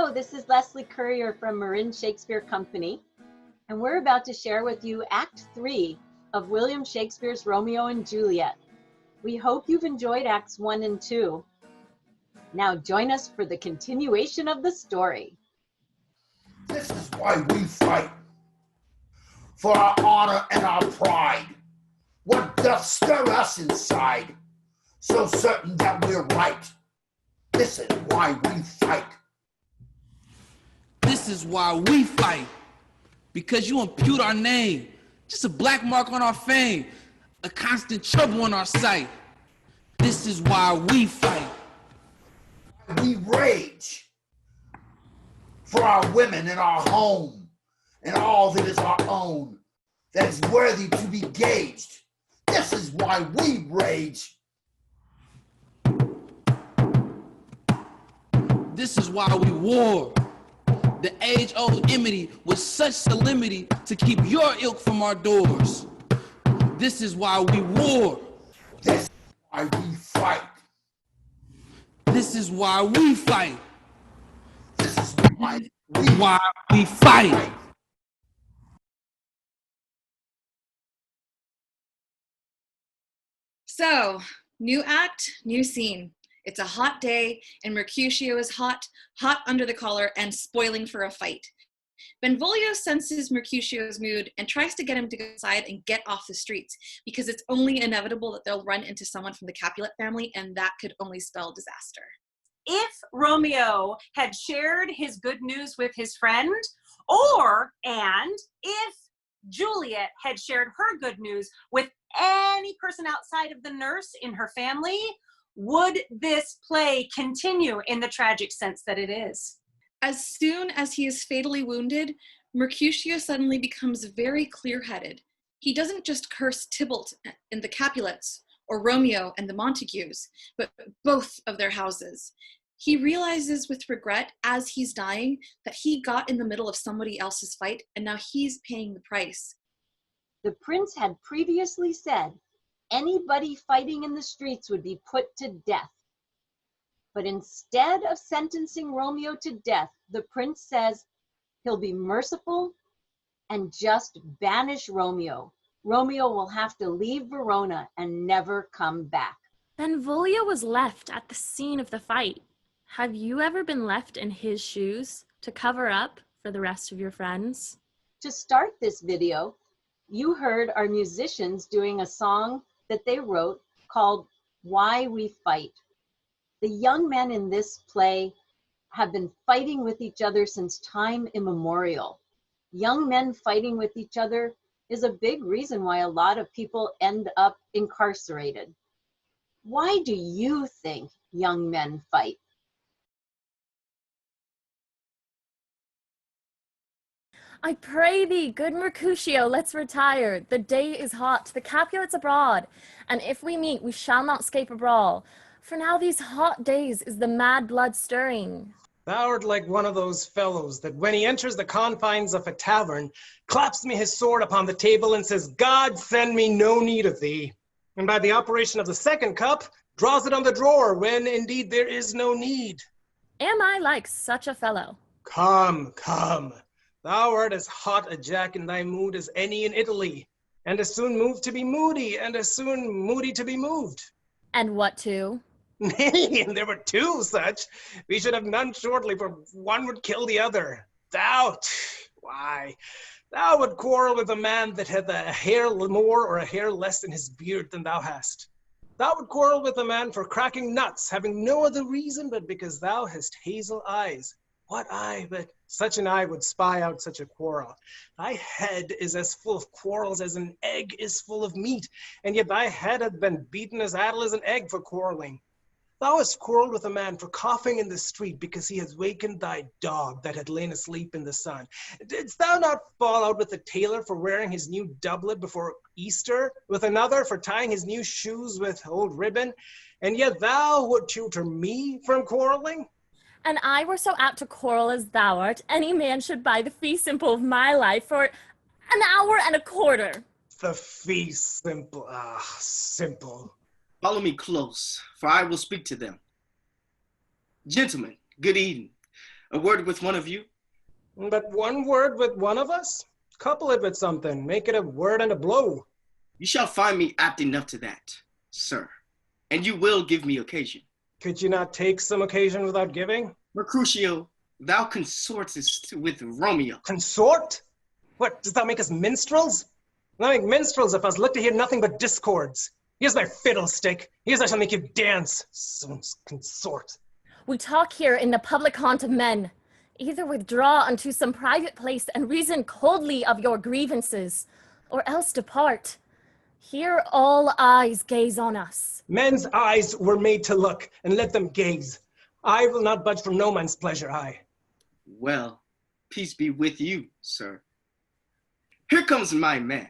Hello, this is Leslie Currier from Marin Shakespeare Company, and we're about to share with you Act 3 of William Shakespeare's Romeo and Juliet. We hope you've enjoyed Acts 1 and 2. Now join us for the continuation of the story. This is why we fight, for our honor and our pride. What doth stir us inside, so certain that we're right? This is why we fight. This is why we fight, because you impute our name, just a black mark on our fame, a constant trouble on our sight. This is why we fight. We rage for our women and our home and all that is our own, that is worthy to be gauged. This is why we rage. This is why we war. The age-old enmity with such solemnity to keep your ilk from our doors. This is why we war. This is why we fight. This is why we fight. This is why we fight. So, new act, new scene. It's a hot day, and Mercutio is hot under the collar, and spoiling for a fight. Benvolio senses Mercutio's mood and tries to get him to go inside and get off the streets, because it's only inevitable that they'll run into someone from the Capulet family, and that could only spell disaster. If Romeo had shared his good news with his friend, and if Juliet had shared her good news with any person outside of the nurse in her family, would this play continue in the tragic sense that it is? As soon as he is fatally wounded, Mercutio suddenly becomes very clear-headed. He doesn't just curse Tybalt and the Capulets, or Romeo and the Montagues, but both of their houses. He realizes with regret as he's dying that he got in the middle of somebody else's fight, and now he's paying the price. The prince had previously said anybody fighting in the streets would be put to death. But instead of sentencing Romeo to death, the prince says he'll be merciful and just banish Romeo. Romeo will have to leave Verona and never come back. Benvolio was left at the scene of the fight. Have you ever been left in his shoes to cover up for the rest of your friends? To start this video, you heard our musicians doing a song that they wrote called Why We Fight. The young men in this play have been fighting with each other since time immemorial. Young men fighting with each other is a big reason why a lot of people end up incarcerated. Why do you think young men fight? I pray thee, good Mercutio, let's retire. The day is hot, the Capulets abroad, and if we meet, we shall not scape a brawl. For now these hot days is the mad blood stirring. Thou art like one of those fellows that when he enters the confines of a tavern, claps me his sword upon the table and says, God send me no need of thee. And by the operation of the second cup, draws it on the drawer when indeed there is no need. Am I like such a fellow? Come, come. Thou art as hot a jack in thy mood as any in Italy, and as soon moved to be moody, and as soon moody to be moved. And what two? Nay, and there were two such. We should have none shortly, for one would kill the other. Thou would quarrel with a man that had a hair more or a hair less in his beard than thou hast. Thou would quarrel with a man for cracking nuts, having no other reason but because thou hast hazel eyes. What eye but such an eye would spy out such a quarrel? Thy head is as full of quarrels as an egg is full of meat, and yet thy head hath been beaten as addle as an egg for quarreling. Thou hast quarreled with a man for coughing in the street because he has wakened thy dog that had lain asleep in the sun. Didst thou not fall out with a tailor for wearing his new doublet before Easter, with another for tying his new shoes with old ribbon, and yet thou would tutor me from quarreling? And I were so apt to quarrel as thou art, any man should buy the fee simple of my life for an hour and a quarter. The fee simple, simple. Follow me close, for I will speak to them. Gentlemen, good evening. A word with one of you? But one word with one of us? Couple it with something. Make it a word and a blow. You shall find me apt enough to that, sir. And you will give me occasion. Could you not take some occasion without giving? Mercutio, thou consortest with Romeo. Consort? What, does that make us minstrels? We'll make minstrels of us look to hear nothing but discords. Here's my fiddlestick. Here's I shall make you dance. Soon's consort. We talk here in the public haunt of men. Either withdraw unto some private place and reason coldly of your grievances, or else depart. Here all eyes gaze on us. Men's eyes were made to look, and let them gaze. I will not budge from no man's pleasure, I. Well, peace be with you, sir. Here comes my man.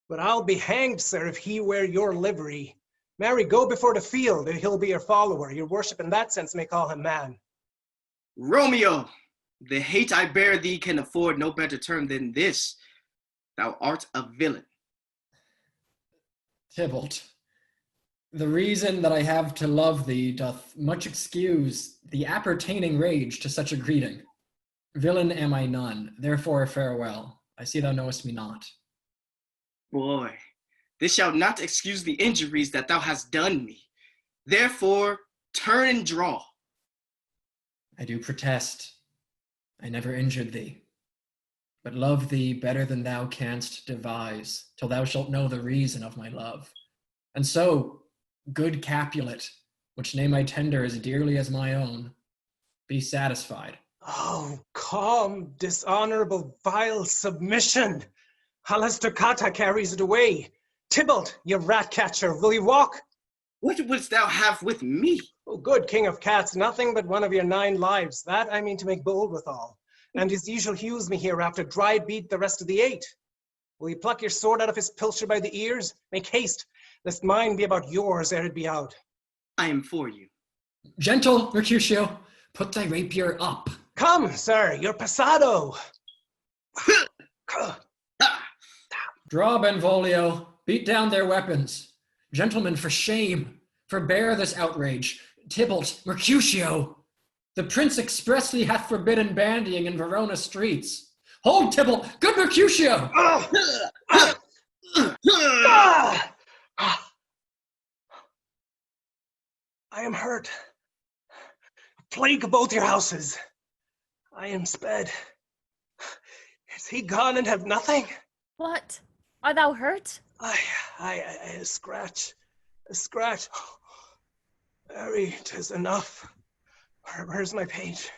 But I'll be hanged, sir, if he wear your livery. Marry, go before the field, and he'll be your follower. Your worship in that sense may call him man. Romeo, the hate I bear thee can afford no better term than this. Thou art a villain. Tybalt, the reason that I have to love thee doth much excuse the appertaining rage to such a greeting. Villain am I none, therefore farewell. I see thou knowest me not. Boy, this shall not excuse the injuries that thou hast done me. Therefore, turn and draw. I do protest. I never injured thee, but love thee better than thou canst devise, till thou shalt know the reason of my love. And so, good Capulet, which name I tender as dearly as my own, be satisfied. Oh, calm, dishonorable, vile submission. Halastoccata carries it away. Tybalt, you rat catcher, will you walk? What wouldst thou have with me? Oh, good king of cats, nothing but one of your 9 lives. That I mean to make bold withal. And as ye shall use me hereafter, dried beat the rest of the 8. Will you pluck your sword out of his pilcher by the ears? Make haste, lest mine be about yours ere it be out. I am for you. Gentle, Mercutio, put thy rapier up. Come, sir, you're passado. Draw, Benvolio, beat down their weapons. Gentlemen, for shame, forbear this outrage. Tybalt, Mercutio, the prince expressly hath forbidden bandying in Verona streets. Hold, Tybalt, good Mercutio! I am hurt. Plague both your houses. I am sped. Is he gone and have nothing? What? Art thou hurt? A scratch. A scratch. Mary, 'tis enough. Where's my page?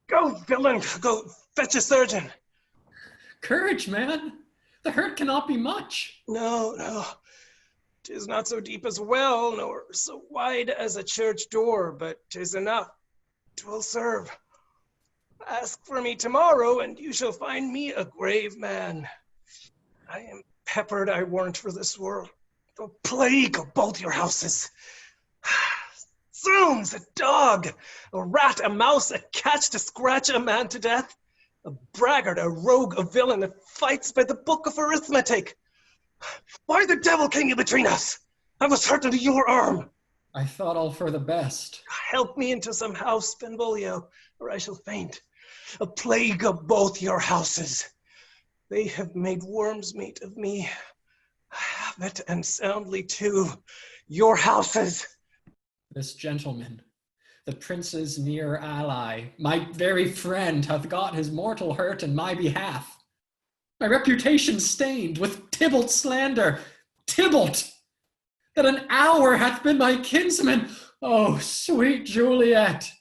Go, villain, go fetch a surgeon. Courage, man. The hurt cannot be much. No. 'Tis not so deep as a well, nor so wide as a church door, but 'tis enough. 'Twill serve. Ask for me tomorrow, and you shall find me a grave man. I am peppered, I warrant, for this world. The plague of both your houses. Zoons, a dog, a rat, a mouse, a cat to scratch a man to death. A braggart, a rogue, a villain that fights by the book of arithmetic. Why the devil came you between us? I was hurt under your arm. I thought all for the best. Help me into some house, Benvolio, or I shall faint. A plague of both your houses. They have made worm's meat of me. I have it, and soundly too. Your houses. This gentleman, the prince's near ally, my very friend, hath got his mortal hurt in my behalf. My reputation stained with Tybalt's slander. Tybalt, that an hour hath been my kinsman. Oh, sweet Juliet,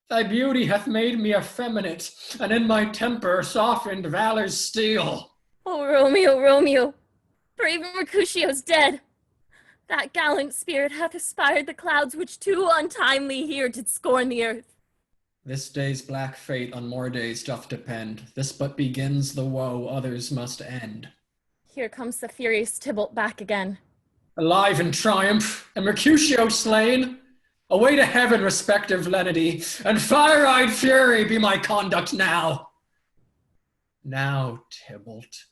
thy beauty hath made me effeminate, and in my temper softened valor's steel. Oh, Romeo, brave Mercutio's dead. That gallant spirit hath aspired the clouds which too untimely here did scorn the earth. This day's black fate on more days doth depend. This but begins the woe others must end. Here comes the furious Tybalt back again. Alive in triumph, and Mercutio slain. Away to heaven, respective lenity, and fire-eyed fury be my conduct now. Now, Tybalt,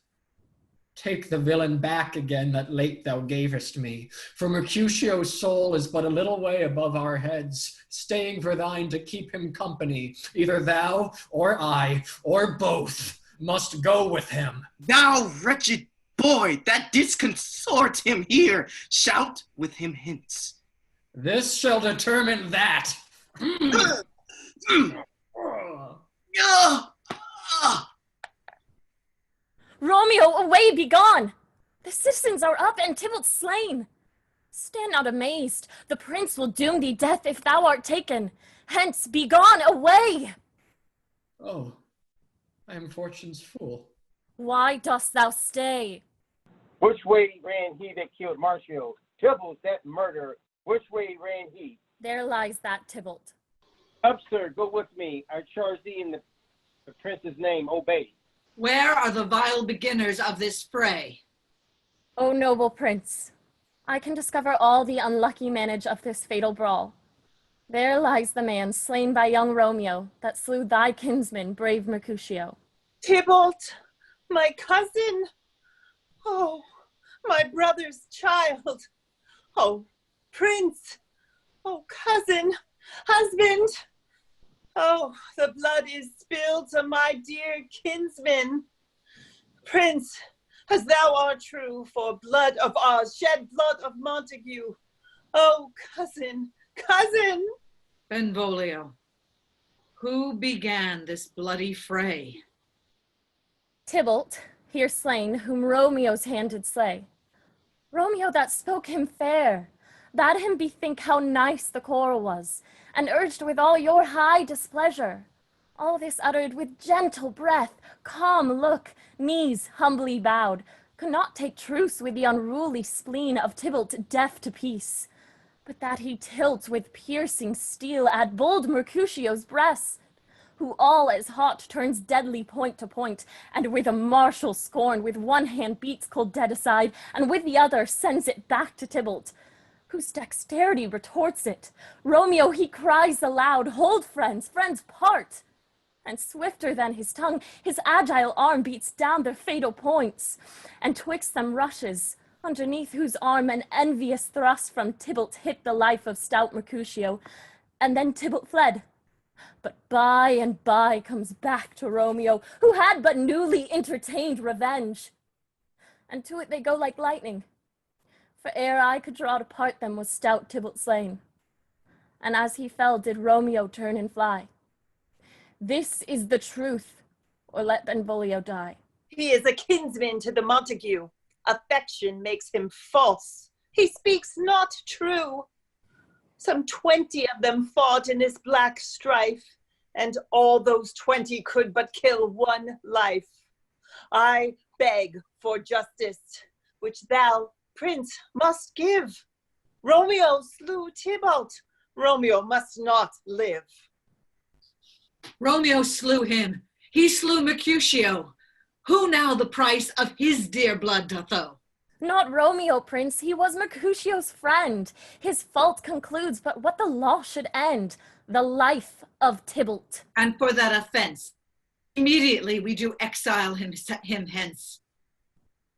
Take the villain back again that late thou gavest me, for Mercutio's soul is but a little way above our heads, staying for thine to keep him company. Either thou, or I, or both must go with him. Thou wretched boy, that didst consort him here, shout with him hence. This shall determine that. Romeo, away, be gone! The citizens are up, and Tybalt slain. Stand not amazed. The prince will doom thee death if thou art taken. Hence, be gone, away! Oh, I am fortune's fool. Why dost thou stay? Which way ran he that killed Marcio? Tybalt, that murderer. Which way ran he? There lies that Tybalt. Up, sir, go with me. I charge thee in the prince's name, obey. Where are the vile beginners of this fray? O noble prince, I can discover all the unlucky manage of this fatal brawl. There lies the man slain by young Romeo that slew thy kinsman, brave Mercutio. Tybalt, my cousin. Oh, my brother's child. Oh, prince. Oh, cousin, husband. Oh, the blood is spilled to my dear kinsman. Prince, as thou art true, for blood of ours, shed blood of Montague. Oh, cousin, cousin. Benvolio, who began this bloody fray? Tybalt, here slain, whom Romeo's hand did slay. Romeo that spoke him fair, bade him bethink how nice the quarrel was, and urged with all your high displeasure. All this uttered with gentle breath, calm look, knees humbly bowed, could not take truce with the unruly spleen of Tybalt deaf to peace, but that he tilts with piercing steel at bold Mercutio's breast, who all as hot turns deadly point to point, and with a martial scorn with one hand beats cold dead aside, and with the other sends it back to Tybalt, whose dexterity retorts it. Romeo, he cries aloud, hold friends, friends part. And swifter than his tongue, his agile arm beats down their fatal points, and twixt them rushes, underneath whose arm an envious thrust from Tybalt hit the life of stout Mercutio, and then Tybalt fled. But by and by comes back to Romeo, who had but newly entertained revenge. And to it they go like lightning, for ere I could draw to part them was stout Tybalt slain. And as he fell did Romeo turn and fly. This is the truth, or let Benvolio die. He is a kinsman to the Montague. Affection makes him false. He speaks not true. Some 20 of them fought in this black strife, and all those 20 could but kill one life. I beg for justice, which thou, prince, must give. Romeo slew Tybalt. Romeo must not live. Romeo slew him. He slew Mercutio. Who now the price of his dear blood doth owe? Not Romeo, prince, he was Mercutio's friend. His fault concludes but what the law should end, the life of Tybalt. And for that offense, immediately we do exile him hence.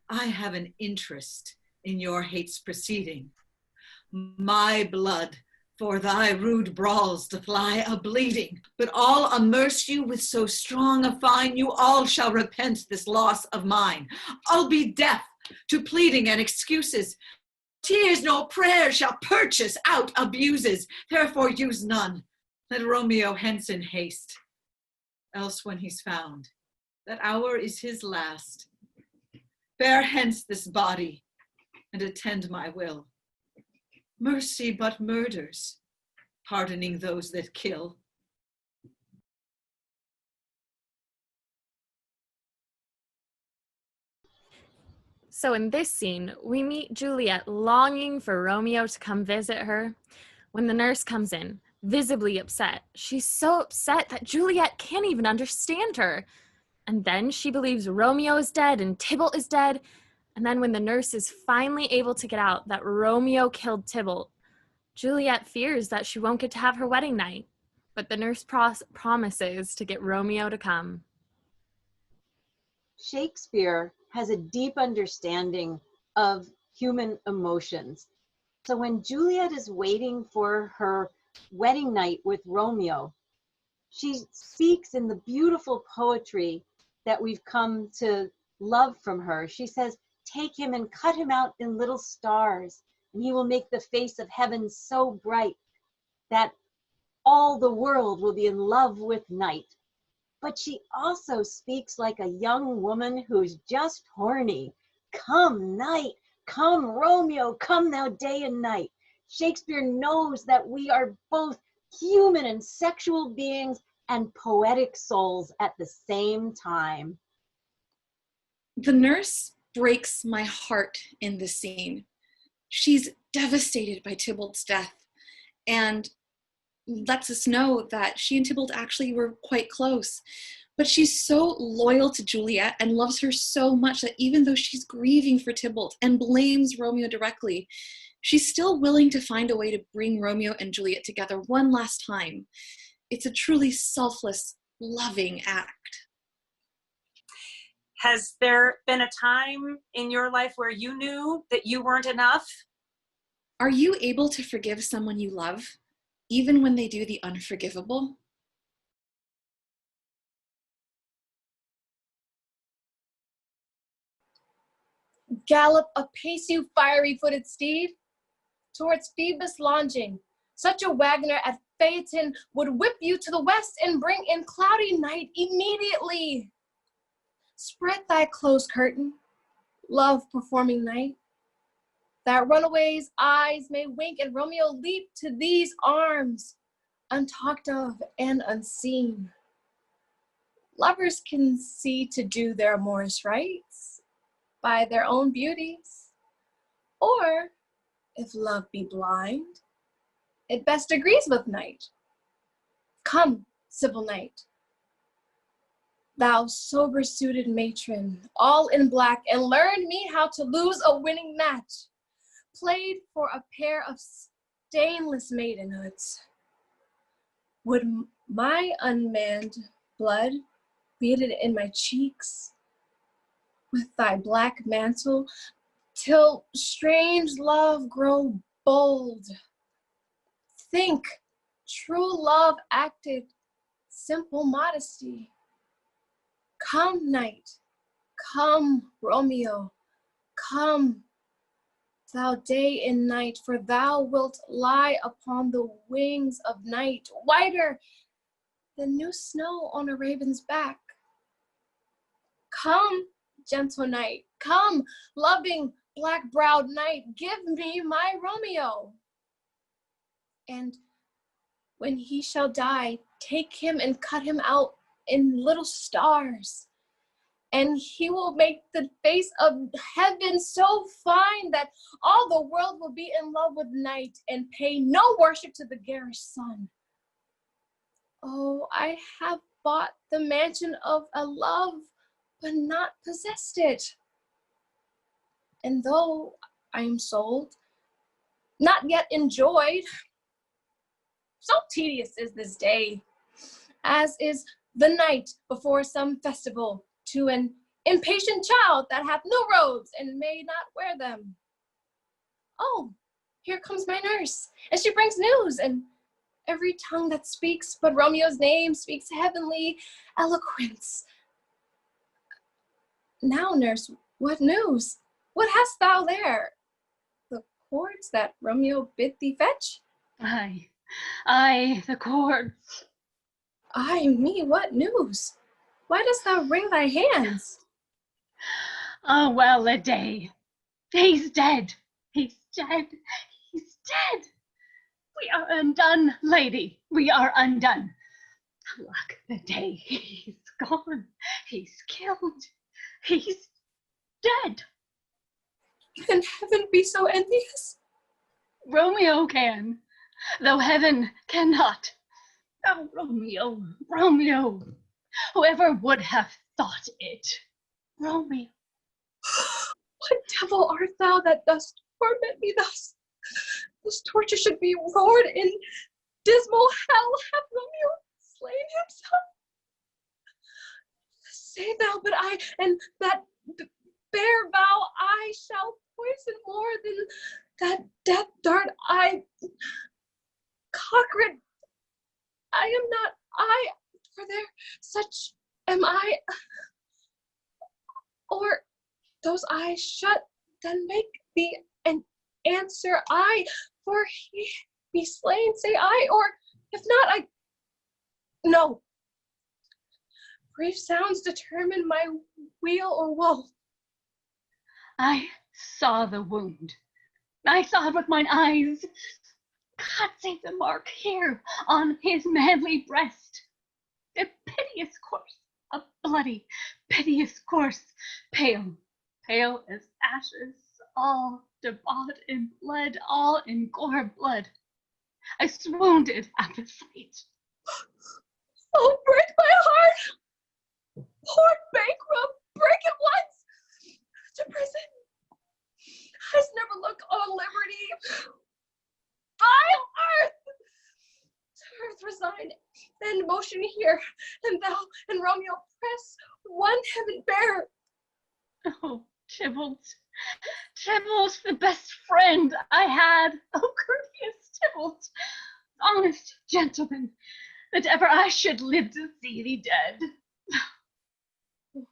I have an interest in your hate's proceeding. My blood for thy rude brawls to fly a-bleeding, but all amerce you with so strong a fine, you all shall repent this loss of mine. I'll be deaf to pleading and excuses. Tears nor prayers shall purchase out abuses, therefore use none. Let Romeo hence in haste, else when he's found, that hour is his last. Bear hence this body, and attend my will. Mercy but murders, pardoning those that kill. So in this scene, we meet Juliet longing for Romeo to come visit her. When the nurse comes in, visibly upset, she's so upset that Juliet can't even understand her. And then she believes Romeo is dead and Tybalt is dead. And then when the nurse is finally able to get out that Romeo killed Tybalt, Juliet fears that she won't get to have her wedding night. But the nurse promises to get Romeo to come. Shakespeare has a deep understanding of human emotions. So when Juliet is waiting for her wedding night with Romeo, she speaks in the beautiful poetry that we've come to love from her. She says, "Take him and cut him out in little stars, and he will make the face of heaven so bright that all the world will be in love with night." But she also speaks like a young woman who's just horny. "Come night, come Romeo, come thou day and night." Shakespeare knows that we are both human and sexual beings and poetic souls at the same time. The nurse breaks my heart in this scene. She's devastated by Tybalt's death and lets us know that she and Tybalt actually were quite close. But she's so loyal to Juliet and loves her so much that even though she's grieving for Tybalt and blames Romeo directly, she's still willing to find a way to bring Romeo and Juliet together one last time. It's a truly selfless, loving act. Has there been a time in your life where you knew that you weren't enough? Are you able to forgive someone you love, even when they do the unforgivable? Gallop apace, you fiery-footed steed, towards Phoebus longing. Such a wagoner at Phaeton would whip you to the west and bring in cloudy night immediately. Spread thy close curtain, love performing night, that runaway's eyes may wink and Romeo leap to these arms, untalked of and unseen. Lovers can see to do their amorous rites by their own beauties, or if love be blind, it best agrees with night. Come, civil knight, thou sober-suited matron, all in black, and learn me how to lose a winning match, played for a pair of stainless maidenhoods. Would my unmanned blood beaded in my cheeks with thy black mantle, till strange love grow bold. Think, true love acted simple modesty. Come, night, come, Romeo, come, thou day and night, for thou wilt lie upon the wings of night, whiter than new snow on a raven's back. Come, gentle night, come, loving black-browed night, give me my Romeo. And when he shall die, take him and cut him out in little stars, and he will make the face of heaven so fine that all the world will be in love with night and pay no worship to the garish sun. Oh, I have bought the mansion of a love, but not possessed it. And though I am sold, not yet enjoyed, so tedious is this day, as is the night before some festival, to an impatient child that hath no robes and may not wear them. Oh, here comes my nurse, and she brings news, and every tongue that speaks but Romeo's name speaks heavenly eloquence. Now, nurse, what news? What hast thou there? The cords that Romeo bid thee fetch? Aye, the cords. Ay me, what news? Why dost thou wring thy hands? Oh, well a day. He's dead. He's dead. He's dead. We are undone, lady. We are undone. Alack the day. He's gone. He's killed. He's dead. Can heaven be so envious? Romeo can, though heaven cannot. Oh, Romeo, Romeo. Whoever would have thought it? Romeo. What devil art thou that dost torment me thus? This torture should be roared in dismal hell. Hath Romeo slain himself? Say thou, but I, and that bare vow I shall poison more than that death dart I, Cochran, I am not I, for there such am I, or those eyes shut, then make thee an answer I, for he be slain, say I, or if not, I, no. Brief sounds determine my weal or woe. I saw the wound. I saw it with mine eyes. God save the mark here on his manly breast. A piteous course, a bloody, piteous course, pale, pale as ashes, all debauched in blood, all in gore blood. I swoonded at the sight. Oh, break my heart! Poor bankrupt, break it once! To prison! Has never looked on liberty. Vile earth! To earth resigned, and motion here, and thou and Romeo press one heaven bear. Oh, Tybalt, Tybalt, the best friend I had. Oh, courteous Tybalt, honest gentleman, that ever I should live to see thee dead.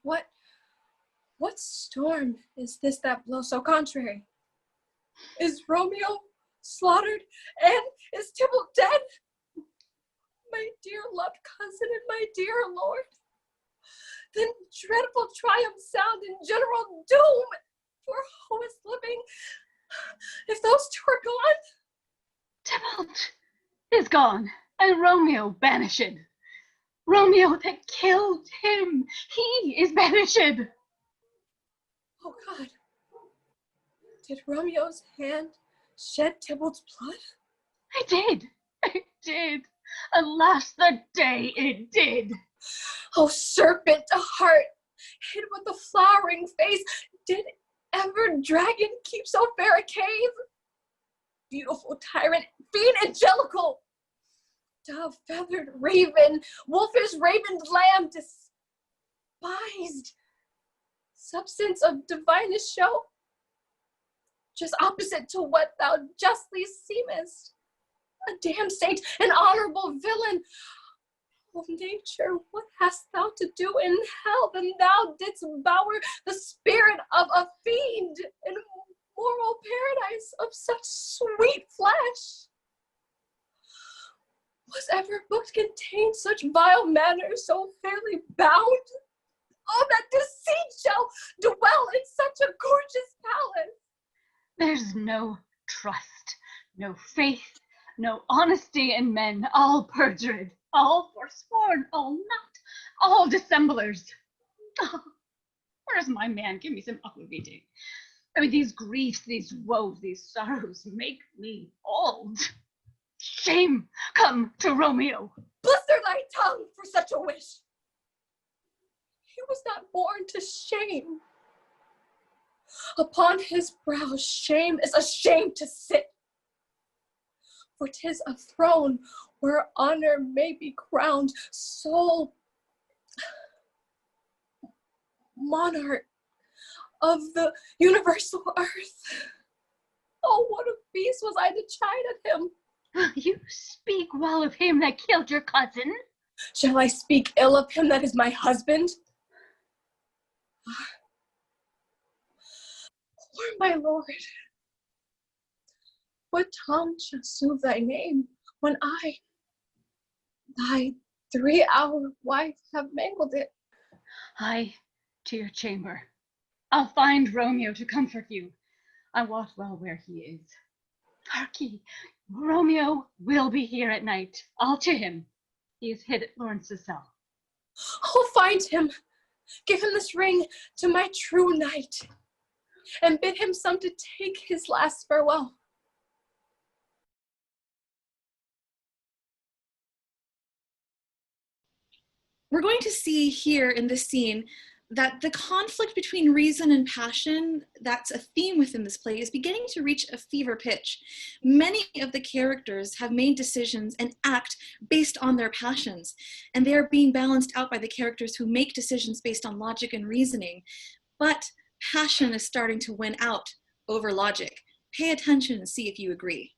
What storm is this that blows so contrary? Is Romeo slaughtered, and is Tybalt dead? My dear loved cousin and my dear lord, then dreadful triumph sound and general doom, for who is living, if those two are gone? Tybalt is gone, and Romeo banished. Romeo that killed him, he is banished. Oh God, did Romeo's hand shed Tybalt's blood? I did. Alas, the day it did. Oh, serpent heart, hid with the flowering face, did ever dragon keep so fair a cave? Beautiful tyrant, fiend angelical, dove-feathered raven, wolfish ravened lamb, despised, substance of divinest show, just opposite to what thou justly seemest, a damned saint, an honorable villain. Oh, nature, what hast thou to do in hell, than thou didst bower the spirit of a fiend in moral paradise of such sweet flesh? Was ever book contained such vile manners so fairly bound? Oh, that deceit shall dwell in such a gorgeous palace. There's no trust, no faith, no honesty in men, all perjured, all forsworn, all not, all dissemblers. Oh, where's my man? Give me some aquavitae. I mean, these griefs, these woes, these sorrows make me old. Shame come to Romeo. Blister thy tongue for such a wish. He was not born to shame. Upon his brow shame is ashamed to sit. For 'tis a throne where honor may be crowned, sole monarch of the universal earth. Oh, what a beast was I to chide at him. You speak well of him that killed your cousin. Shall I speak ill of him that is my husband? Poor my lord, what tongue shall soothe thy name when I, thy 3-hour wife, have mangled it? Hie to your chamber. I'll find Romeo to comfort you. I wot well where he is. Hark ye, Romeo will be here at night. I'll to him. He is hid at Lawrence's cell. I'll find him. Give him this ring to my true knight, and bid him some to take his last farewell. We're going to see here in this scene that the conflict between reason and passion, that's a theme within this play, is beginning to reach a fever pitch. Many of the characters have made decisions and act based on their passions, and they are being balanced out by the characters who make decisions based on logic and reasoning. But passion is starting to win out over logic. Pay attention and see if you agree.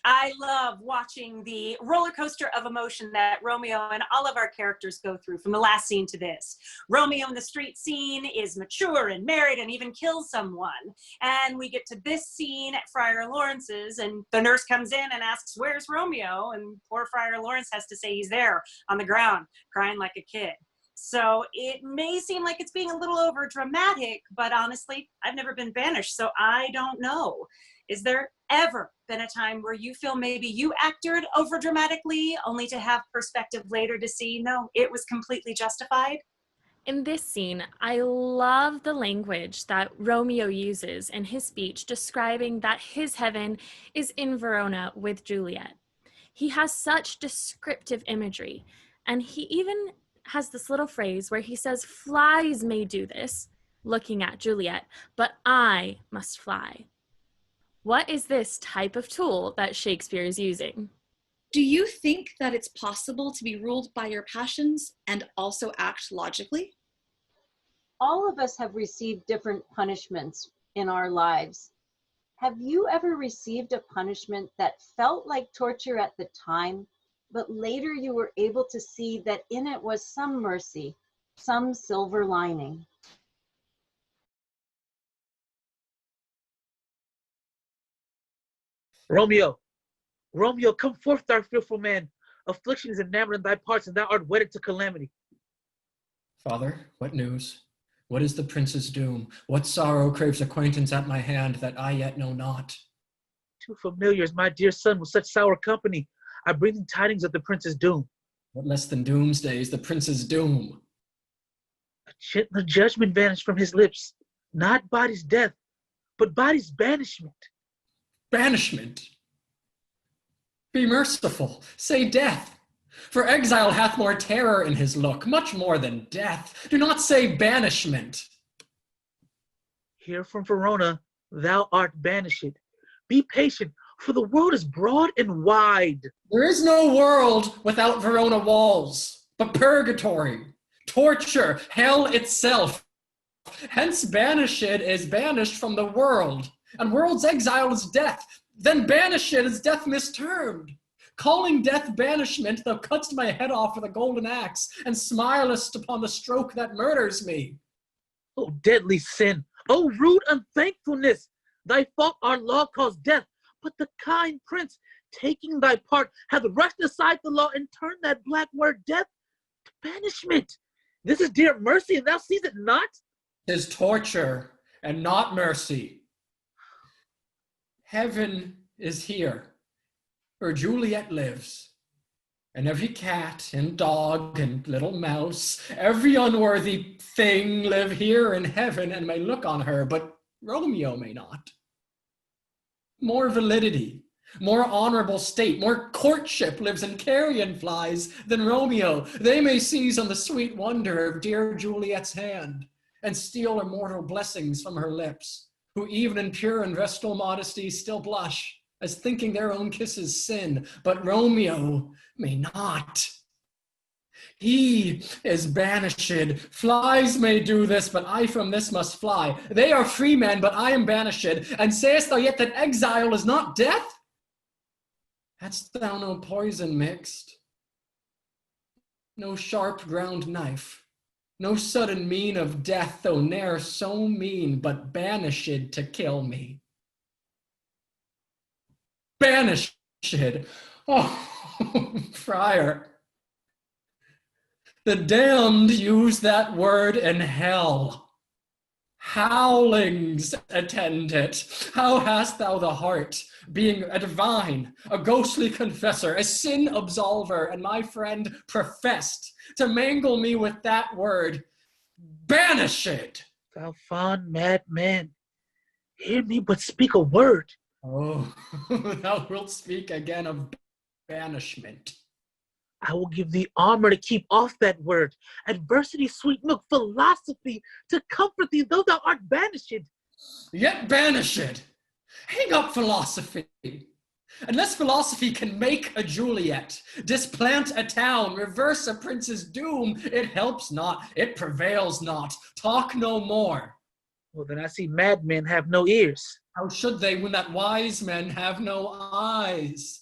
I love watching the roller coaster of emotion that Romeo and all of our characters go through from the last scene to this. Romeo in the street scene is mature and married and even kills someone. And we get to this scene at Friar Lawrence's, and the nurse comes in and asks, "Where's Romeo?" And poor Friar Lawrence has to say he's there on the ground, crying like a kid. So it may seem like it's being a little over dramatic, but honestly, I've never been banished, so I don't know. Is there ever been a time where you feel maybe you acted over dramatically only to have perspective later to see, no, it was completely justified? In this scene, I love the language that Romeo uses in his speech describing that his heaven is in Verona with Juliet. He has such descriptive imagery, and he even has this little phrase where he says, "Flies may do this," looking at Juliet, "but I must fly." What is this type of tool that Shakespeare is using? Do you think that it's possible to be ruled by your passions and also act logically? All of us have received different punishments in our lives. Have you ever received a punishment that felt like torture at the time, but later you were able to see that in it was some mercy, some silver lining? Romeo, Romeo, come forth, thou fearful man. Affliction is enamored in thy parts, and thou art wedded to calamity. Father, what news? What is the prince's doom? What sorrow craves acquaintance at my hand that I yet know not? Too familiar is my dear son with such sour company. I bring thee tidings of the prince's doom. What less than doomsday is the prince's doom? A gentler judgment vanished from his lips, not body's death, but body's banishment. Banishment? Be merciful, say death. For exile hath more terror in his look, much more than death. Do not say banishment. Here from Verona thou art banished. Be patient, for the world is broad and wide. There is no world without Verona walls, but purgatory, torture, hell itself. Hence banished is banished from the world, and world's exile is death. Then banished is death mistermed. Calling death banishment, thou cutt'st my head off with a golden axe, and smilest upon the stroke that murders me. O deadly sin, O rude unthankfulness! Thy fault our law calls death, but the kind prince, taking thy part, hath rushed aside the law and turned that black word death to banishment. This is dear mercy, and thou seest it not? 'Tis torture, and not mercy. Heaven is here, where Juliet lives, and every cat and dog and little mouse, every unworthy thing live here in heaven and may look on her, but Romeo may not. More validity, more honorable state, more courtship lives in carrion flies than Romeo. They may seize on the sweet wonder of dear Juliet's hand and steal immortal blessings from her lips, who even in pure and vestal modesty still blush, as thinking their own kisses sin, but Romeo may not. He is banished. Flies may do this, but I from this must fly. They are free men, but I am banished. And sayest thou yet that exile is not death? Hadst thou no poison mixed? No sharp ground knife? No sudden mean of death, though ne'er so mean, but banished to kill me? Banished! Oh, friar. The damned use that word in hell. Howlings attend it. How hast thou the heart, being a divine, a ghostly confessor, a sin absolver, and my friend professed, to mangle me with that word? Banished! Thou fond madman, hear me but speak a word. Oh, thou wilt speak again of banishment. I will give thee armor to keep off that word, adversity, sweet milk, philosophy, to comfort thee, though thou art banished. Yet banished. Hang up philosophy. Unless philosophy can make a Juliet, displant a town, reverse a prince's doom, it helps not, it prevails not. Talk no more. Well, then I see madmen have no ears. How should they when that wise men have no eyes?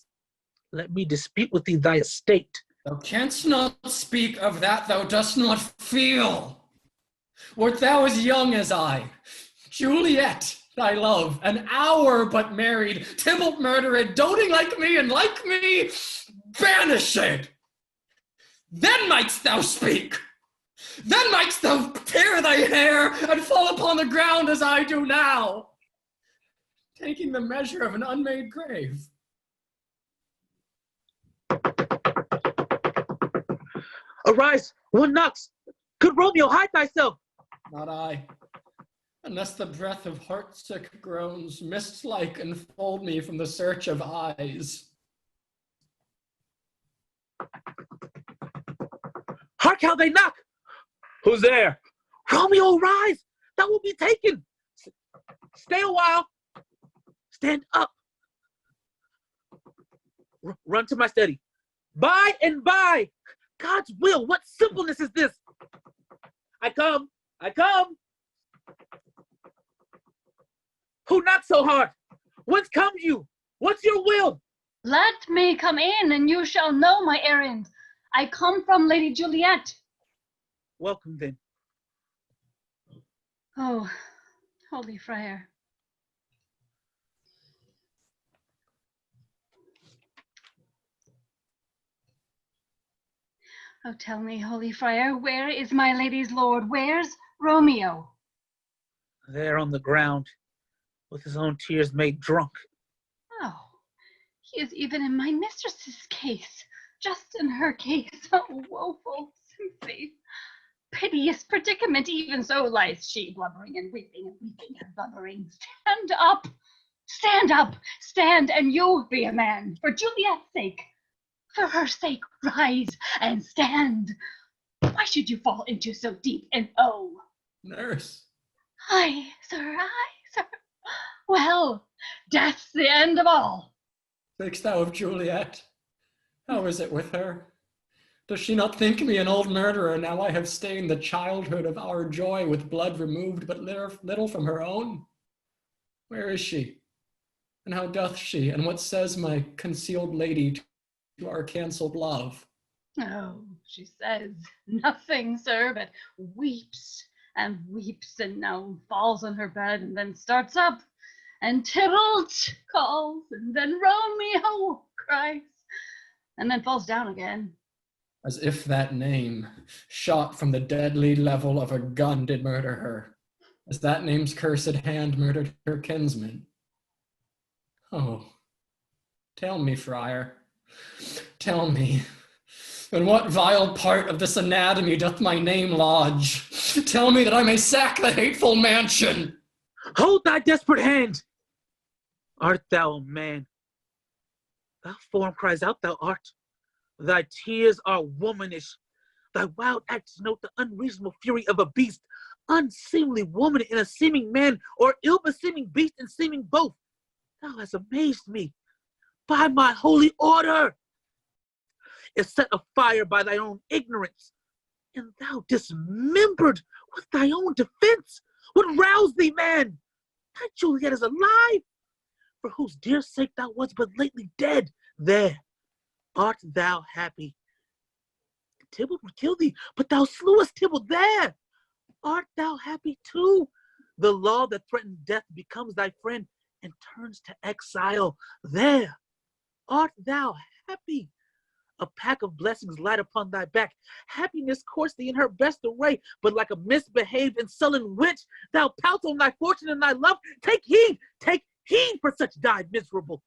Let me dispute with thee thy estate. Thou canst not speak of that thou dost not feel. Wert thou as young as I, Juliet, thy love, an hour but married, Tybalt murdered, doting like me and like me, banished. Then mightst thou speak. Then mightst thou tear thy hair and fall upon the ground as I do now, taking the measure of an unmade grave. Arise, one knocks. Good Romeo, hide thyself. Not I. Unless the breath of heart-sick groans, mist-like, enfold me from the search of eyes. Hark how they knock! Who's there? Romeo, rise! Thou wilt be taken! Stay a while. Stand up. Run to my study. By and by! God's will, what simpleness is this? I come, I come. Who knocks so hard? Whence come you? What's your will? Let me come in, and you shall know my errand. I come from Lady Juliet. Welcome then. Oh, holy friar. Oh, tell me, holy friar, where is my lady's lord? Where's Romeo? There on the ground, with his own tears made drunk. Oh, he is even in my mistress's case, just in her case. Oh, woeful sympathy. Piteous predicament, even so lies she, blubbering and weeping and blubbering. Stand up, stand up, stand, and you be a man, for Juliet's sake. For her sake, rise and stand. Why should you fall into so deep an oh? Nurse. Aye, sir. Well, death's the end of all. Think'st thou of Juliet? How is it with her? Does she not think me an old murderer, now I have stained the childhood of our joy with blood removed but little from her own? Where is she? And how doth she? And what says my concealed lady to our cancelled love? Oh, she says nothing, sir, but weeps and weeps, and now falls on her bed, and then starts up, and Tybalt calls, and then Romeo cries, and then falls down again. As if that name, shot from the deadly level of a gun, did murder her, as that name's cursed hand murdered her kinsman. Oh, tell me, friar, tell me, in what vile part of this anatomy doth my name lodge? Tell me that I may sack the hateful mansion. Hold thy desperate hand. Art thou a man? Thy form cries out thou art. Thy tears are womanish. Thy wild acts note the unreasonable fury of a beast. Unseemly woman in a seeming man, or ill-beseeming beast in seeming both. Thou hast amazed me. By my holy order is set afire by thy own ignorance, and thou dismembered with thy own defense. What roused thee, man? Thy Juliet is alive, for whose dear sake thou wast but lately dead. There art thou happy. Tybalt would kill thee, but thou slewest Tybalt there. Art thou happy too? The law that threatens death becomes thy friend and turns to exile. There art thou happy. A pack of blessings light upon thy back. Happiness courts thee in her best array, but like a misbehaved and sullen witch, thou pouts on thy fortune and thy love. Take heed for such died miserable.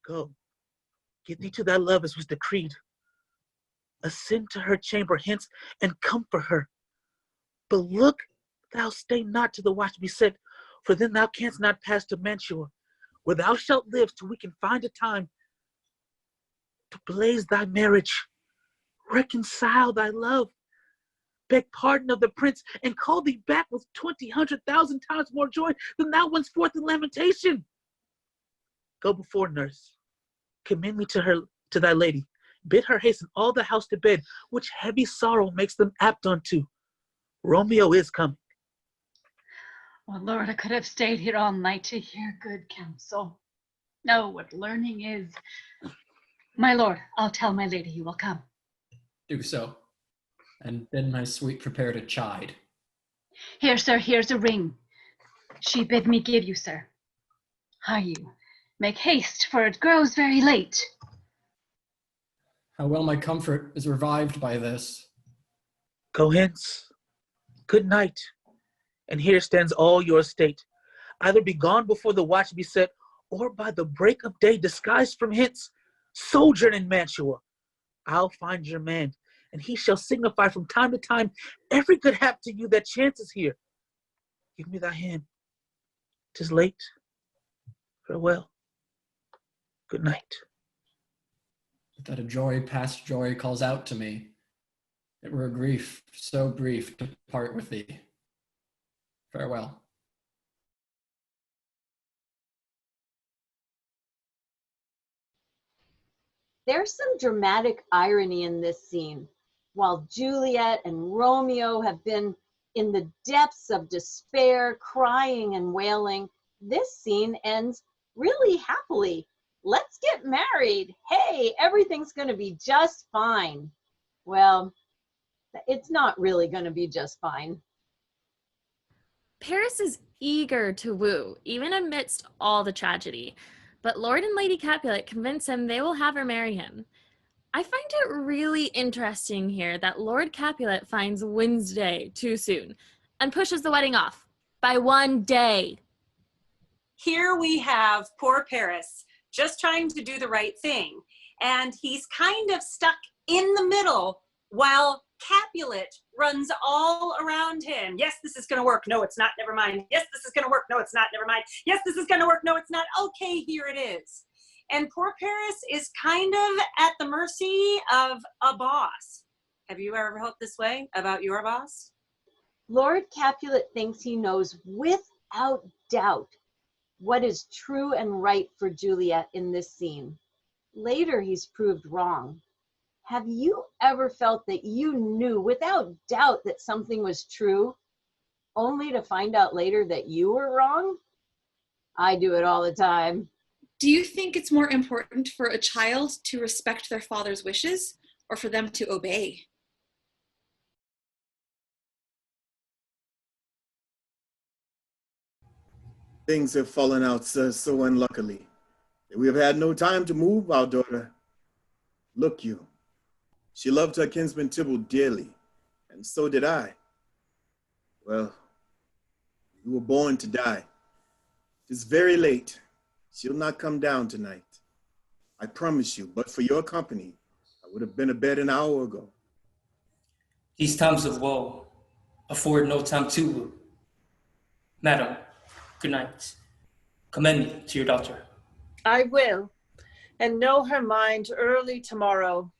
Go, get thee to thy love as was decreed. Ascend to her chamber hence and comfort her. But look, thou stay not to the watch be set, for then thou canst not pass to Mantua, where thou shalt live till we can find a time to blaze thy marriage, reconcile thy love, beg pardon of the prince, and call thee back with 1,000 times more joy than thou wentst forth in lamentation. Go before, nurse. Commend me to thy lady. Bid her hasten all the house to bed, which heavy sorrow makes them apt unto. Romeo is coming. Oh, Lord, I could have stayed here all night to hear good counsel. Know what learning is. My lord, I'll tell my lady you will come. Do so, and bid my sweet prepare to chide. Here, sir, here's a ring. She bid me give you, sir. Are you? Make haste, for it grows very late. How well my comfort is revived by this. Go hence. Good night. And here stands all your estate. Either be gone before the watch be set, or by the break of day disguised from hence. Sojourn in Mantua. I'll find your man, and he shall signify from time to time every good hap to you that chances here. Give me thy hand. 'Tis late. Farewell. Good night. That a joy past joy calls out to me. It were a grief so brief to part with thee. Farewell. There's some dramatic irony in this scene. While Juliet and Romeo have been in the depths of despair, crying and wailing, this scene ends really happily. Let's get married. Hey, everything's going to be just fine. Well, it's not really going to be just fine. Paris is eager to woo, even amidst all the tragedy. But Lord and Lady Capulet convince him they will have her marry him. I find it really interesting here that Lord Capulet finds Wednesday too soon and pushes the wedding off by 1 day. Here we have poor Paris just trying to do the right thing. And he's kind of stuck in the middle while Capulet runs all around him. Yes, this is going to work. No, it's not. Never mind. Yes, this is going to work. No, it's not. Never mind. Yes, this is going to work. No, it's not. Okay, here it is. And poor Paris is kind of at the mercy of a boss. Have you ever felt this way about your boss? Lord Capulet thinks he knows without doubt what is true and right for Juliet in this scene. Later, he's proved wrong. Have you ever felt that you knew without doubt that something was true, only to find out later that you were wrong? I do it all the time. Do you think it's more important for a child to respect their father's wishes or for them to obey? Things have fallen out, sir, so unluckily that we have had no time to move our daughter. Look you, she loved her kinsman Tybalt dearly, and so did I. Well, you were born to die. It's very late. She'll not come down tonight. I promise you, but for your company, I would have been abed an hour ago. These times of woe afford no time to woo. Madam, good night. Commend me to your daughter. I will, and know her mind early tomorrow.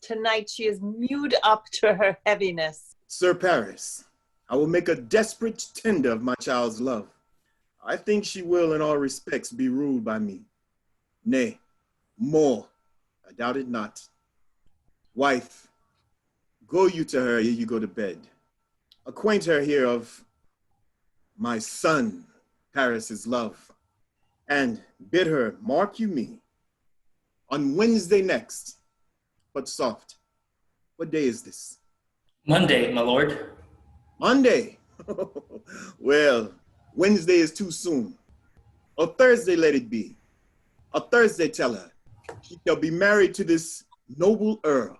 Tonight she is mewed up to her heaviness. Sir Paris, I will make a desperate tender of my child's love. I think she will in all respects be ruled by me. Nay, more, I doubt it not. Wife, go you to her ere you go to bed. Acquaint her here of my son, Paris's love, and bid her, mark you me, on Wednesday next, but soft. What day is this? Monday, my lord. Monday? Well, Wednesday is too soon. A Thursday let it be. A Thursday tell her. She shall be married to this noble earl.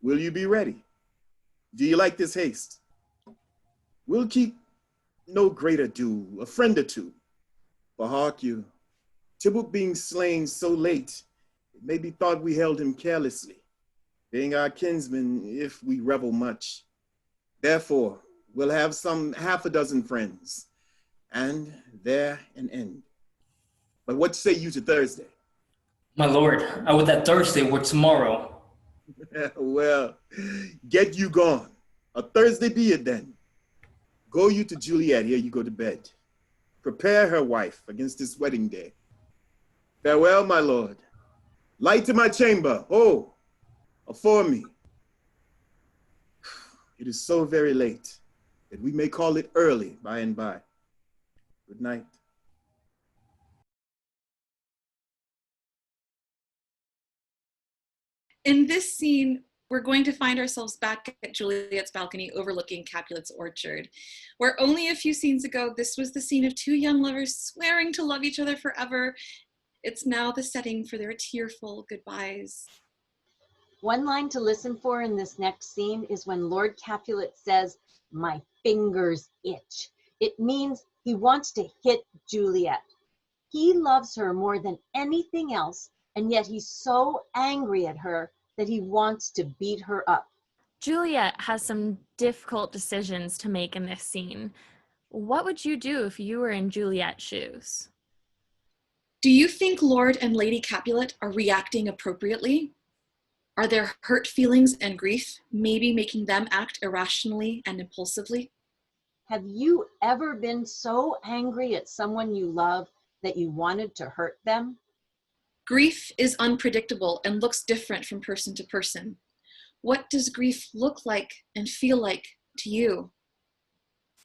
Will you be ready? Do you like this haste? We'll keep no great ado, a friend or two. For hark you, Tybalt being slain so late, it may be thought we held him carelessly, being our kinsman if we revel much. Therefore, we'll have some 6 friends, and there an end. But what say you to Thursday? My lord, I would that Thursday were tomorrow. Well, get you gone. A Thursday be it then. Go you to Juliet, here you go to bed. Prepare her wife against this wedding day. Farewell, my lord. Light to my chamber, ho, afore me. It is so very late that we may call it early by and by. Good night. In this scene, we're going to find ourselves back at Juliet's balcony overlooking Capulet's orchard, where only a few scenes ago, this was the scene of two young lovers swearing to love each other forever. It's now the setting for their tearful goodbyes. One line to listen for in this next scene is when Lord Capulet says, "My fingers itch." It means he wants to hit Juliet. He loves her more than anything else, and yet he's so angry at her that he wants to beat her up. Juliet has some difficult decisions to make in this scene. What would you do if you were in Juliet's shoes? Do you think Lord and Lady Capulet are reacting appropriately? Are their hurt feelings and grief maybe making them act irrationally and impulsively? Have you ever been so angry at someone you love that you wanted to hurt them? Grief is unpredictable and looks different from person to person. What does grief look like and feel like to you?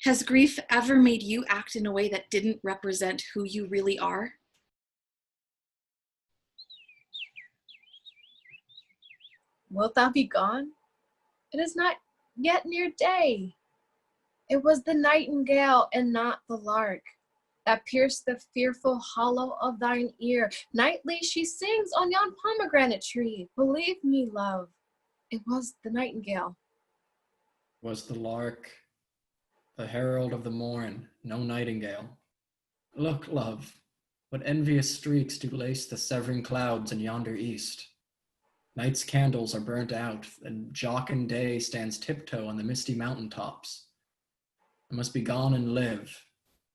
Has grief ever made you act in a way that didn't represent who you really are? Wilt thou be gone? It is not yet near day. It was the nightingale and not the lark that pierced the fearful hollow of thine ear. Nightly she sings on yon pomegranate tree. Believe me, love, it was the nightingale. Was the lark, the herald of the morn, no nightingale? Look, love, what envious streaks do lace the severing clouds in yonder east. Night's candles are burnt out, and jocund day stands tiptoe on the misty mountain tops. I must be gone and live,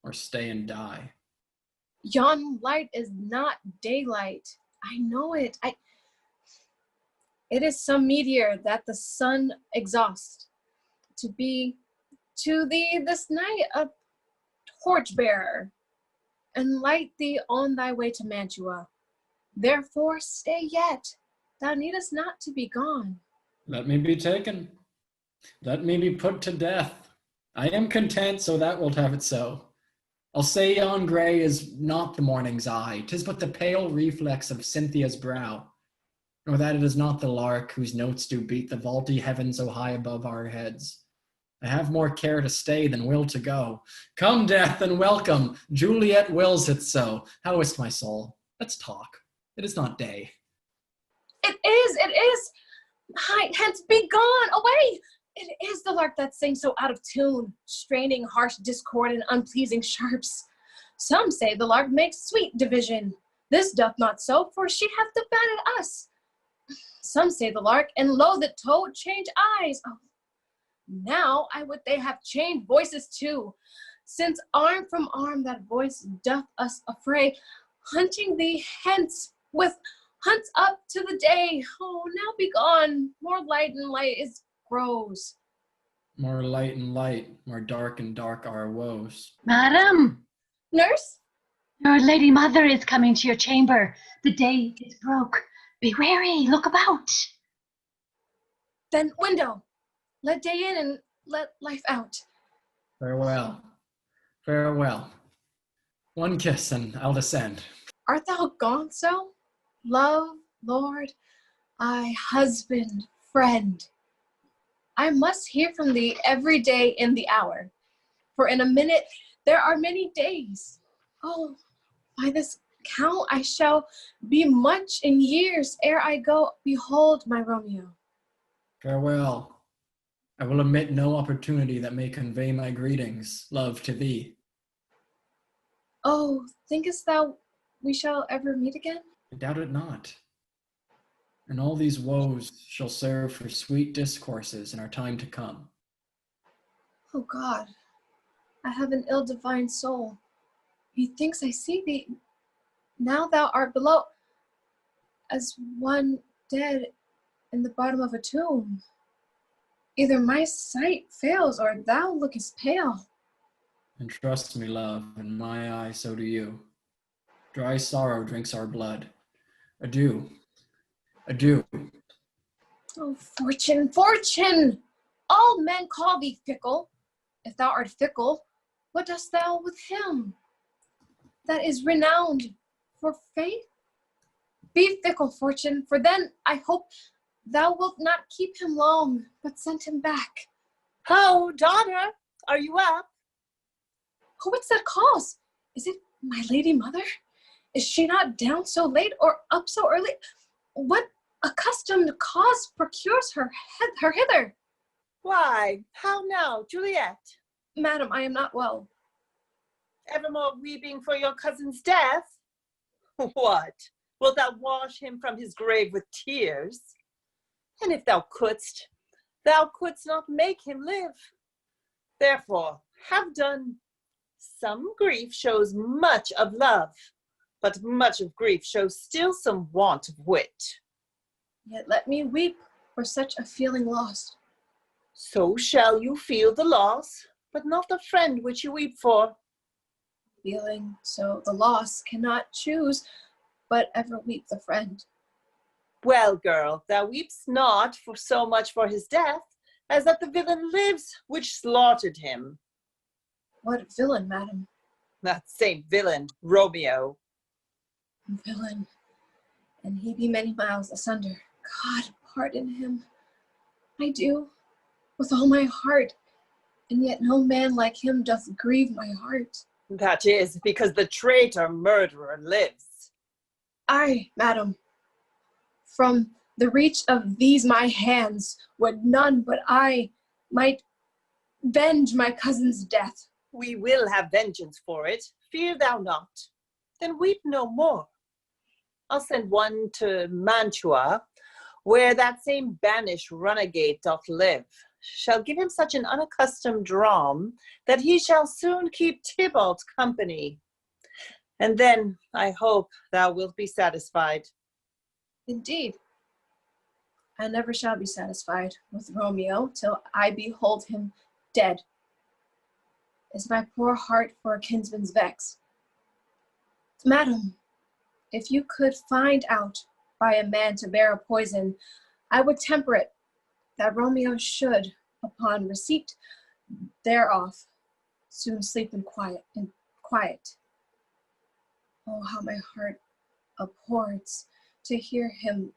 or stay and die. Yon light is not daylight. I know it. It is some meteor that the sun exhausts. To be to thee this night a torch-bearer, and light thee on thy way to Mantua. Therefore stay yet. Thou needest not to be gone. Let me be taken. Let me be put to death. I am content, so that wilt have it so. I'll say yon gray is not the morning's eye, 'tis but the pale reflex of Cynthia's brow, nor that it is not the lark whose notes do beat the vaulty heaven so high above our heads. I have more care to stay than will to go. Come, death, and welcome. Juliet wills it so. How is my soul? Let's talk. It is not day. It is. Hence, be gone, away. It is the lark that sings so out of tune, straining harsh discord and unpleasing sharps. Some say the lark makes sweet division. This doth not so, for she hath defended us. Some say the lark, and lo, the toad change eyes. Oh, now I would they have changed voices too, since arm from arm that voice doth us affray, hunting thee hence with hunts up to the day. Oh, now be gone. More light and light is grows. More light and light, more dark and dark our woes. Madam! Nurse? Your lady mother is coming to your chamber. The day is broke. Be wary, look about. Then window. Let day in and let life out. Farewell. Farewell. One kiss and I'll descend. Art thou gone so? Love, Lord, I, husband, friend. I must hear from thee every day in the hour, for in a minute there are many days. Oh, by this count I shall be much in years ere I go behold my Romeo. Farewell. I will omit no opportunity that may convey my greetings, love, to thee. Oh, thinkest thou we shall ever meet again? I doubt it not. And all these woes shall serve for sweet discourses in our time to come. Oh God, I have an ill-defined soul. Methinks I see thee. Now thou art below. as one dead in the bottom of a tomb. Either my sight fails or thou lookest pale. And trust me, love, in my eye so do you. Dry sorrow drinks our blood. Adieu, adieu. Oh, fortune, fortune! All men call thee fickle. If thou art fickle, what dost thou with him that is renowned for faith? Be fickle, fortune, for then I hope thou wilt not keep him long, but send him back. Ho, daughter, are you up? Oh, what's that calls? Is it my lady mother? Is she not down so late or up so early? What accustomed cause procures her hither? Why, how now, Juliet? Madam, I am not well. Evermore weeping for your cousin's death? What? Wilt thou wash him from his grave with tears? And if thou couldst not make him live. Therefore, have done. Some grief shows much of love, but much of grief shows still some want of wit. Yet let me weep for such a feeling lost. So shall you feel the loss, but not the friend which you weep for. Feeling so the loss cannot choose, but ever weep the friend. Well, girl, thou weepst not for so much for his death, as that the villain lives which slaughtered him. What villain, madam? That same villain, Romeo. Villain, and he be many miles asunder. God pardon him. I do, with all my heart, and yet no man like him doth grieve my heart. That is because the traitor murderer lives. Aye, madam, from the reach of these my hands would none but I might venge my cousin's death. We will have vengeance for it, fear thou not. Then weep no more. I'll send one to Mantua, where that same banished runagate doth live, shall give him such an unaccustomed dram, that he shall soon keep Tybalt company. And then I hope thou wilt be satisfied. Indeed, I never shall be satisfied with Romeo till I behold him dead. Is my poor heart for a kinsman's vex? Madam, if you could find out by a man to bear a poison, I would temper it, that Romeo should, upon receipt thereof, soon sleep in quiet. Oh, how my heart abhors to hear him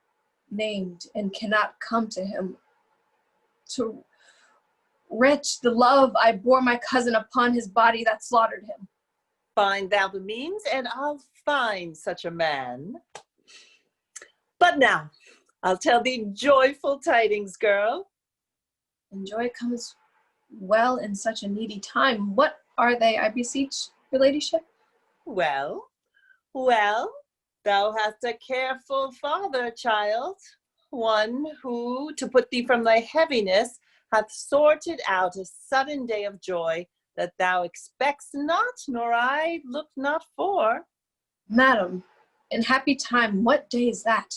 named and cannot come to him, to wretch the love I bore my cousin upon his body that slaughtered him. Find thou the means, and I'll find such a man. But now, I'll tell thee joyful tidings, girl. And joy comes well in such a needy time. What are they, I beseech your ladyship? Well, thou hast a careful father, child, one who, to put thee from thy heaviness, hath sorted out a sudden day of joy that thou expects not, nor I look not for. Madam, in happy time, what day is that?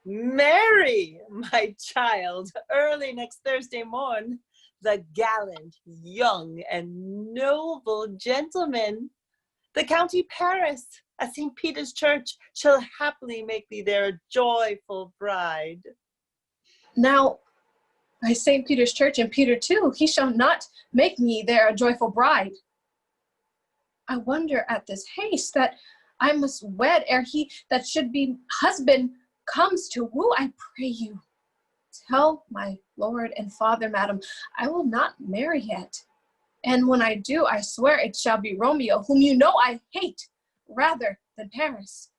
Mary, my child, early next Thursday morn, the gallant, young, and noble gentleman, the County Paris, at St. Peter's Church, shall happily make thee their joyful bride. Now, by St. Peter's Church and Peter too, he shall not make me there a joyful bride. I wonder at this haste that I must wed ere he that should be husband comes to woo. I pray you, tell my lord and father, madam, I will not marry yet. And when I do, I swear it shall be Romeo, whom you know I hate rather than Paris.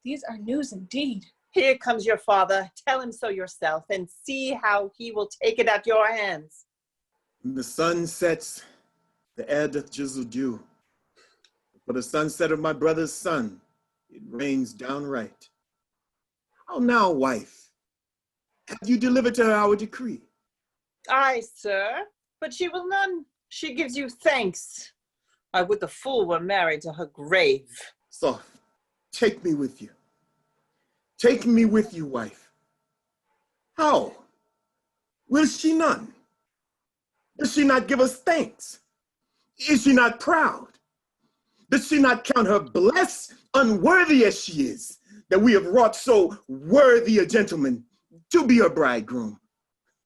These are news indeed. Here comes your father. Tell him so yourself, and see how he will take it at your hands. When the sun sets, the air doth drizzle dew. For the sunset of my brother's son, it rains downright. How now, wife? Have you delivered to her our decree? Aye, sir, but she will none. She gives you thanks. I would the fool were married to her grave. So, take me with you. Take me with you, wife. How? Will she none? Does she not give us thanks? Is she not proud? Does she not count her blessed, unworthy as she is, that we have wrought so worthy a gentleman to be her bridegroom?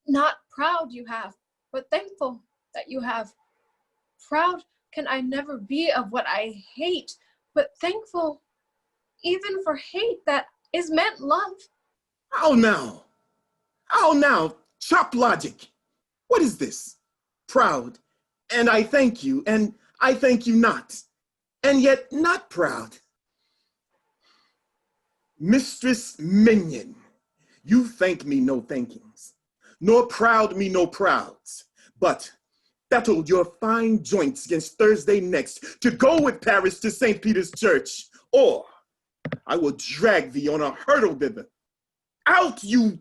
Not proud you have, but thankful that you have. Proud can I never be of what I hate, but thankful even for hate that is meant love. How now? How now? Chop logic. What is this? Proud, and I thank you, and I thank you not, and yet not proud. Mistress Minion, you thank me no thankings, nor proud me no prouds, but battle your fine joints against Thursday next to go with Paris to St. Peter's Church, or I will drag thee on a hurdle thither. Out, you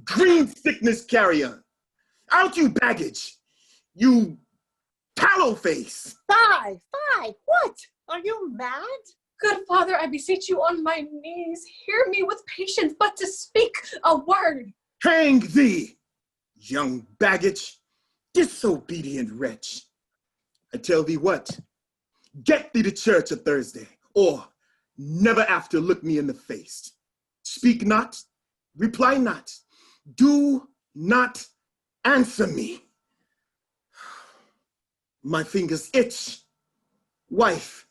green sickness carrier! Out, you baggage! You tallow face! Fie! What? Are you mad? Good Father, I beseech you on my knees, hear me with patience, but to speak a word. Hang thee, young baggage, disobedient wretch. I tell thee what, get thee to church a Thursday, or never after look me in the face. Speak not, reply not, do not answer me. My fingers itch. Wife,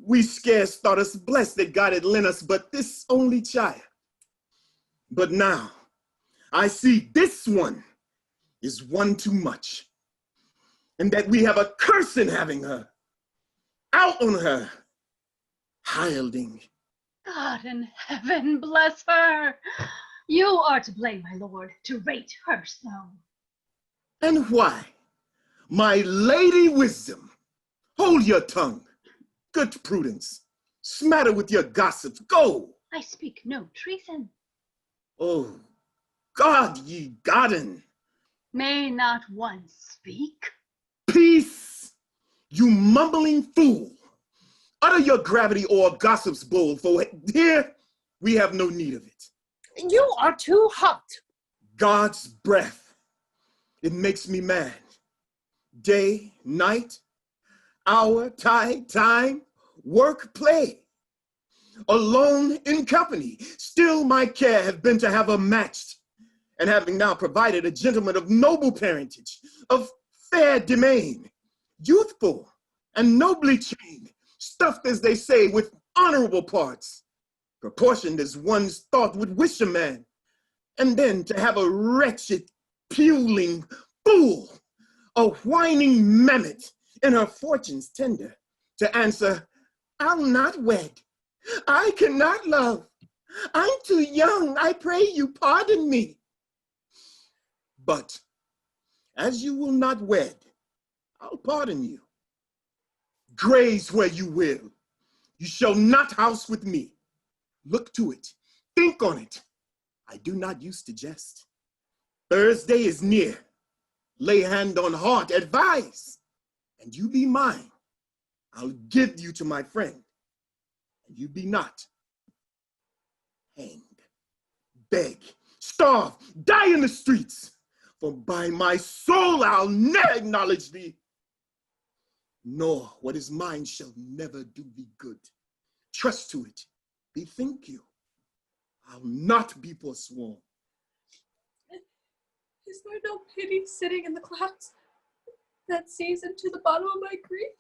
we scarce thought us blessed that God had lent us but this only child. But now I see this one is one too much, and that we have a curse in having her. Out on her, hilding. God in heaven bless her. You are to blame, my lord, to rate her so. And why? My lady wisdom, hold your tongue. Good Prudence, smatter with your gossips, go. I speak no treason. Oh, God ye godden. May not one speak? Peace, you mumbling fool. Utter your gravity or gossip's bold, for here we have no need of it. You are too hot. God's breath, it makes me mad. Day, night, hour, tide, time, work, play. Alone in company, still my care have been to have her matched, and having now provided a gentleman of noble parentage, of fair demesne, youthful and nobly trained, stuffed, as they say, with honorable parts, proportioned as one's thought would wish a man, and then to have a wretched, puling fool, a whining mammoth in her fortune's tender, to answer, I'll not wed, I cannot love, I'm too young, I pray you pardon me. But as you will not wed, I'll pardon you. Graze where you will, you shall not house with me. Look to it, think on it. I do not use to jest. Thursday is near. Lay hand on heart, advise, and you be mine. I'll give you to my friend, and you be not. Hang, beg, starve, die in the streets, for by my soul I'll never acknowledge thee. Nor what is mine shall never do thee good. Trust to it, bethink you. I'll not be forsworn. Is there no pity sitting in the clouds that sees into the bottom of my grief?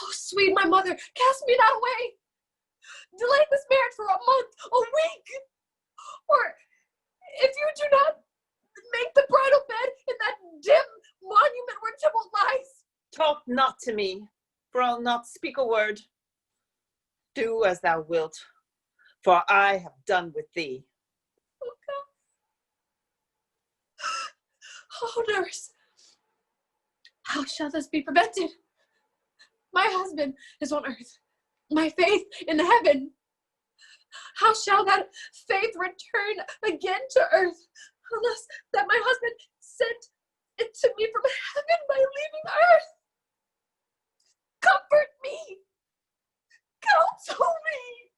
Oh, sweet my mother, cast me not away. Delay this marriage for a month, a week. Or if you do not make the bridal bed in that dim monument where Tybalt lies. Talk not to me, for I'll not speak a word. Do as thou wilt, for I have done with thee. Oh, nurse, how shall this be prevented? My husband is on earth, my faith in heaven. How shall that faith return again to earth, unless that my husband sent it to me from heaven by leaving earth? Comfort me, counsel me.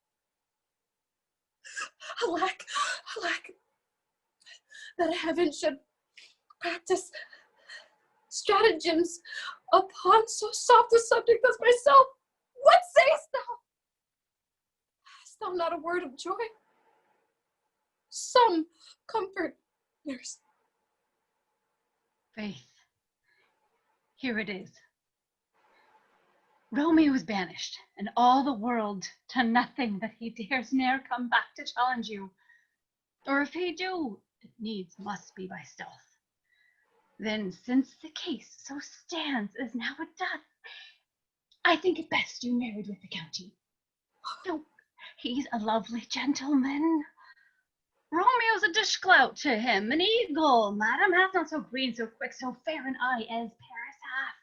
heaven should practice stratagems upon so soft a subject as myself. What sayest thou? Hast thou not a word of joy? Some comfort, nurse. Faith, here it is. Romeo is banished, and all the world to nothing, that he dares ne'er come back to challenge you. Or if he do, it needs must be by stealth. Then, since the case so stands as now it doth, I think it best you married with the county. Though he's a lovely gentleman. Romeo's a dishclout to him, an eagle, madam, hath not so green, so quick, so fair an eye as Paris hath.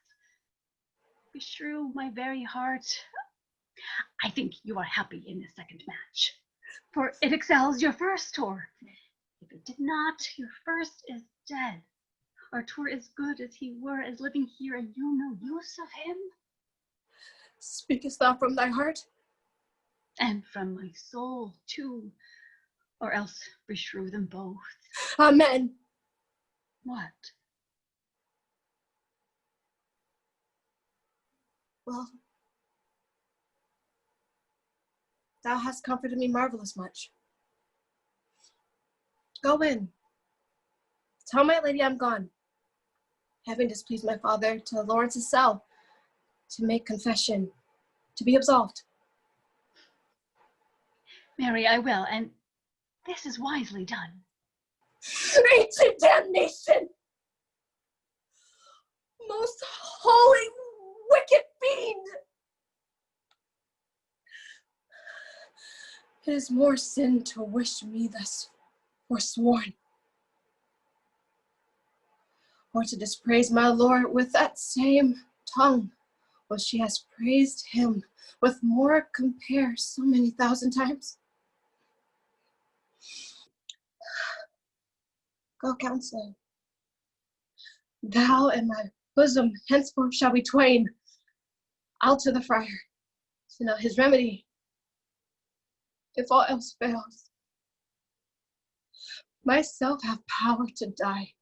Beshrew my very heart, I think you are happy in this second match, for it excels your first tour. If it did not, your first is dead. Our tour is good as he were, as living here, and you no use of him. Speakest thou from thy heart? And from my soul, too, or else beshrew them both. Amen. What? Well, thou hast comforted me marvelous much. Go in. Tell my lady I'm gone, having displeased my father, to Lawrence's cell, to make confession, to be absolved. Mary, I will, and this is wisely done. Ancient damnation! Most holy, wicked fiend! It is more sin to wish me thus forsworn, or to dispraise my lord with that same tongue which she has praised him with more compare so many thousand times. Go, counselor. Thou and my bosom henceforth shall be twain. I'll to the friar to know his remedy, if all else fails. Myself have power to die,